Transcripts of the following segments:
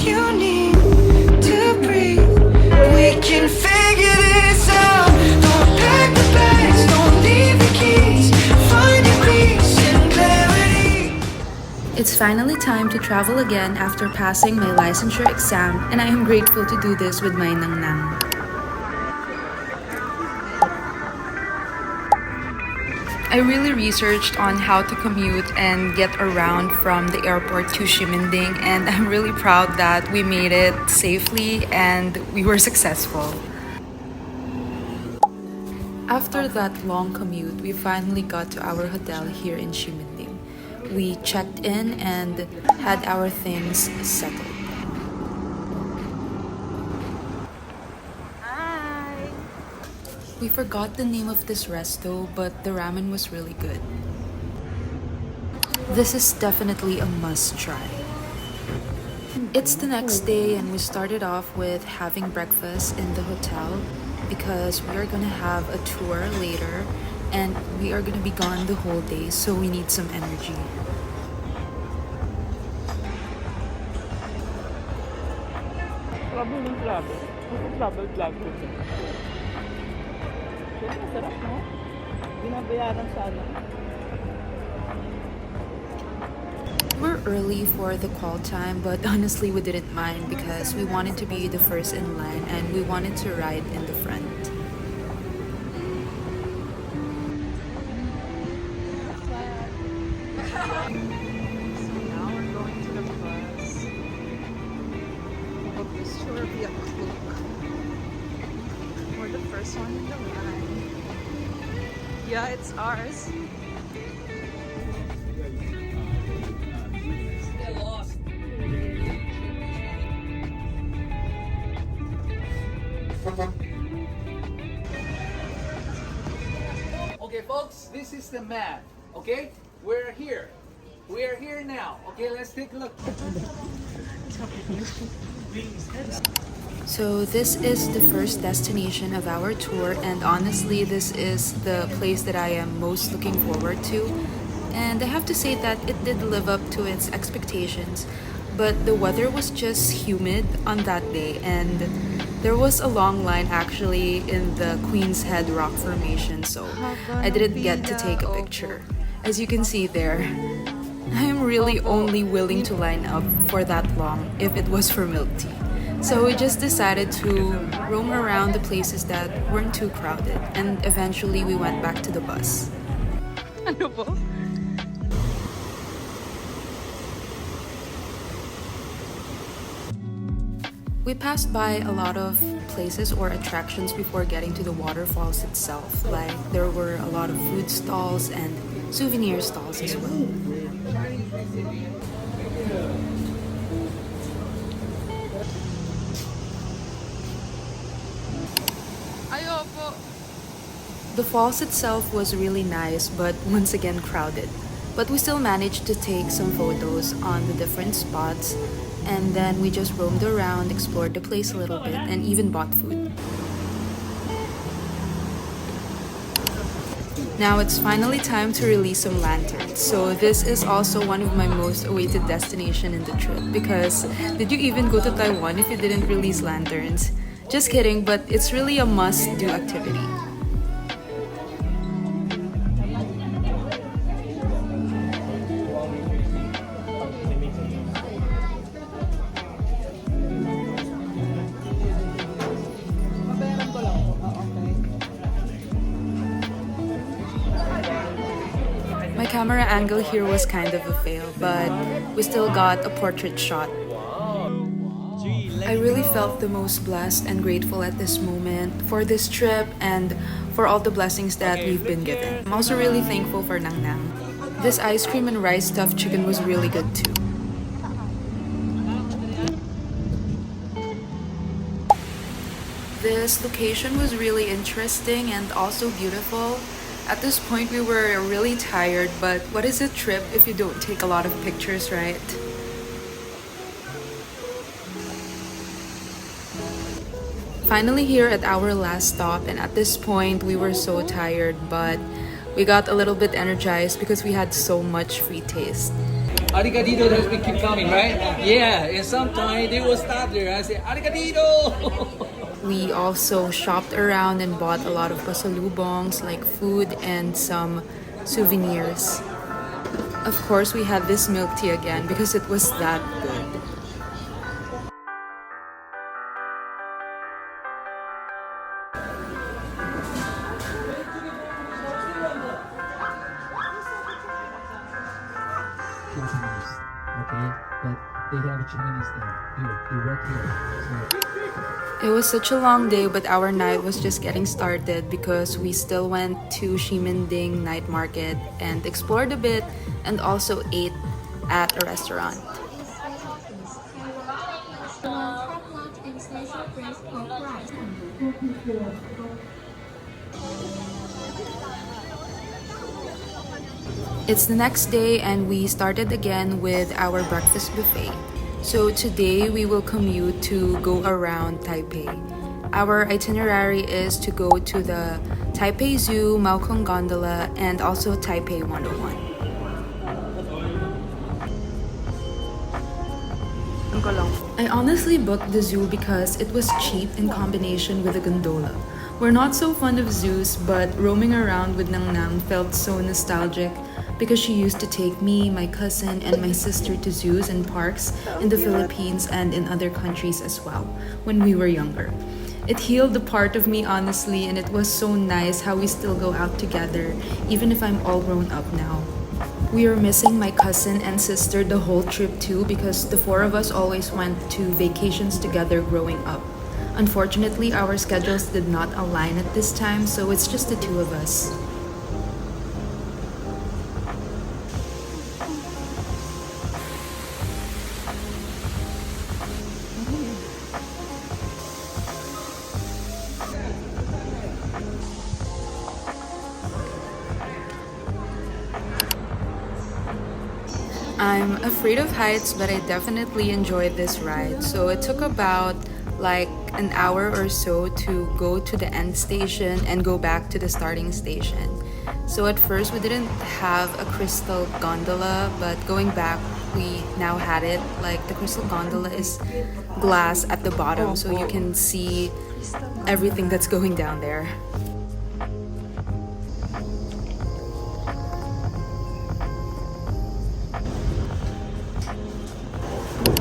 You need to breathe. We can figure this out. Don't pack the bags, don't leave the keys. Find your peace and clarity. It's finally time to travel again after passing my licensure exam, and I am grateful to do this with my nangnang. I really researched on how to commute and get around from the airport to Ximending, and I'm really proud that we made it safely and we were successful. After that long commute, we finally got to our hotel here in Ximending. We checked in and had our things settled. We forgot the name of this resto, but the ramen was really good. This is definitely a must try. It's the next day and we started off with having breakfast in the hotel because we are gonna have a tour later and we are gonna be gone the whole day, so we need some energy. Travel ng travel. Travel. Masarap, no? Binabayaran sa ano. We're early for the call time, but honestly we didn't mind because we wanted to be the first in line and we wanted to ride in the front. So now we're going to the bus. Hope this sure be a Klook. We're the first one in the line. Yeah, it's ours. Okay, folks, this is the map. Okay, we're here. We are here now. Okay, let's take a look. So this is the first destination of our tour, and honestly this is the place that I am most looking forward to. And I have to say that it did live up to its expectations, but the weather was just humid on that day and there was a long line actually in the Queen's Head rock formation, so I didn't get to take a picture. As you can see there, I'm really only willing to line up for that long if it was for milk tea. So we just decided to roam around the places that weren't too crowded, and eventually we went back to the bus. Ano po? We passed by a lot of places or attractions before getting to the waterfalls itself. Like there were a lot of food stalls and souvenir stalls as well. Ayoko. The falls itself was really nice, but once again crowded. But we still managed to take some photos on the different spots, and then we just roamed around, explored the place a little bit, and even bought food. Now it's finally time to release some lanterns. So this is also one of my most awaited destination in the trip, because did you even go to Taiwan if you didn't release lanterns? Just kidding, but it's really a must-do activity. My camera angle here was kind of a fail, but we still got a portrait shot. I really felt the most blessed and grateful at this moment for this trip and for all the blessings that we've been given. I'm also really thankful for Nang Nang. This ice cream and rice stuffed chicken was really good too. This location was really interesting and also beautiful. At this point we were really tired, but what is a trip if you don't take a lot of pictures, right? Finally here at our last stop, and at this point we were so tired, but we got a little bit energized because we had so much free taste. arigatito has been keep coming, right? Yeah, and sometimes they will stop there. I say, arigatito! We also shopped around and bought a lot of pasalubongs like food and some souvenirs. Of course, we had this milk tea again because it was that good. Japanese, okay? But they have a Chinese thing. Here, they work here. It was such a long day, but our night was just getting started because we still went to Ximending night market and explored a bit and also ate at a restaurant. It's the next day and we started again with our breakfast buffet. So today we will commute to go around Taipei. Our itinerary is to go to the Taipei Zoo, Maokong Gondola, and also Taipei 101. I honestly booked the zoo because it was cheap in combination with the gondola. We're not so fond of zoos, but roaming around with Nang Nang felt so nostalgic because she used to take me, my cousin, and my sister to zoos and parks in the Philippines and in other countries as well when we were younger. It healed a part of me, honestly, and it was so nice how we still go out together, even if I'm all grown up now. We were missing my cousin and sister the whole trip too because the four of us always went to vacations together growing up. Unfortunately, our schedules did not align at this time, so it's just the two of us. I'm afraid of heights, but I definitely enjoyed this ride. So it took about like an hour or so to go to the end station and go back to the starting station. So at first we didn't have a crystal gondola, but going back we now had it. Like the crystal gondola is glass at the bottom, so you can see everything that's going down there.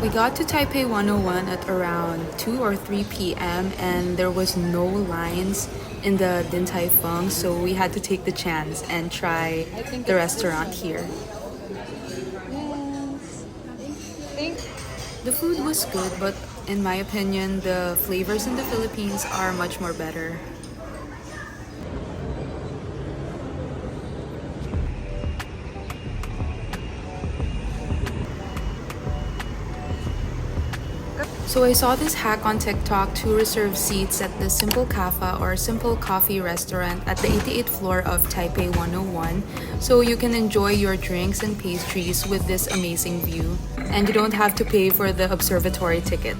We got to Taipei 101 at around 2 or 3 p.m. and there was no lines in the Din Tai Fung, so we had to take the chance and try the restaurant here. The food was good, but in my opinion, the flavors in the Philippines are much more better. So I saw this hack on TikTok to reserve seats at the Simple Cafe or Simple Coffee restaurant at the 88th floor of Taipei 101, so you can enjoy your drinks and pastries with this amazing view, and you don't have to pay for the observatory ticket.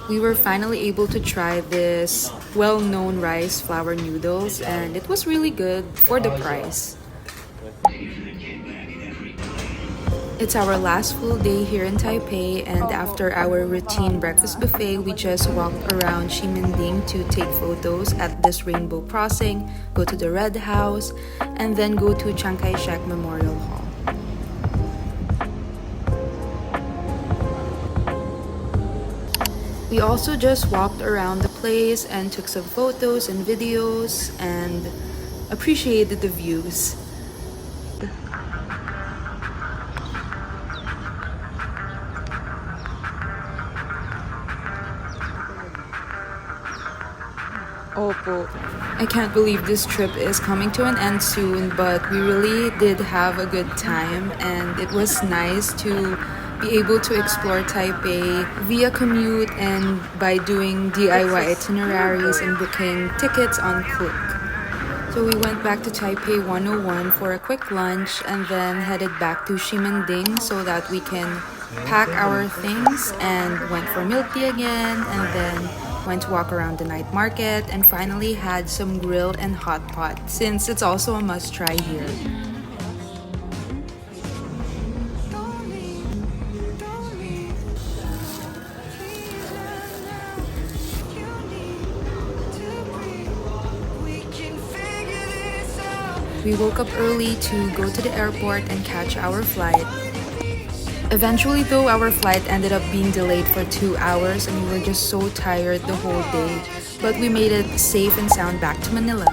We were finally able to try this well-known rice flour noodles, and it was really good for the price. It's our last full day here in Taipei, and after our routine breakfast buffet, we just walked around Ximending to take photos at this rainbow crossing, go to the Red House, and then go to Chiang Kai-shek Memorial Hall. We also just walked around the place and took some photos and videos and appreciated the views. Opo. I can't believe this trip is coming to an end soon, but we really did have a good time, and it was nice to be able to explore Taipei via commute and by doing DIY itineraries and booking tickets on Klook. So we went back to Taipei 101 for a quick lunch and then headed back to Ximending so that we can pack our things, and went for milk tea again, and then went to walk around the night market, and finally had some grilled and hot pot since it's also a must try here. Don't leave, don't leave. Please run now. You need to breathe. We can figure this out. We woke up early to go to the airport and catch our flight. Eventually though, our flight ended up being delayed for 2 hours and we were just so tired the whole day, but we made it safe and sound back to Manila.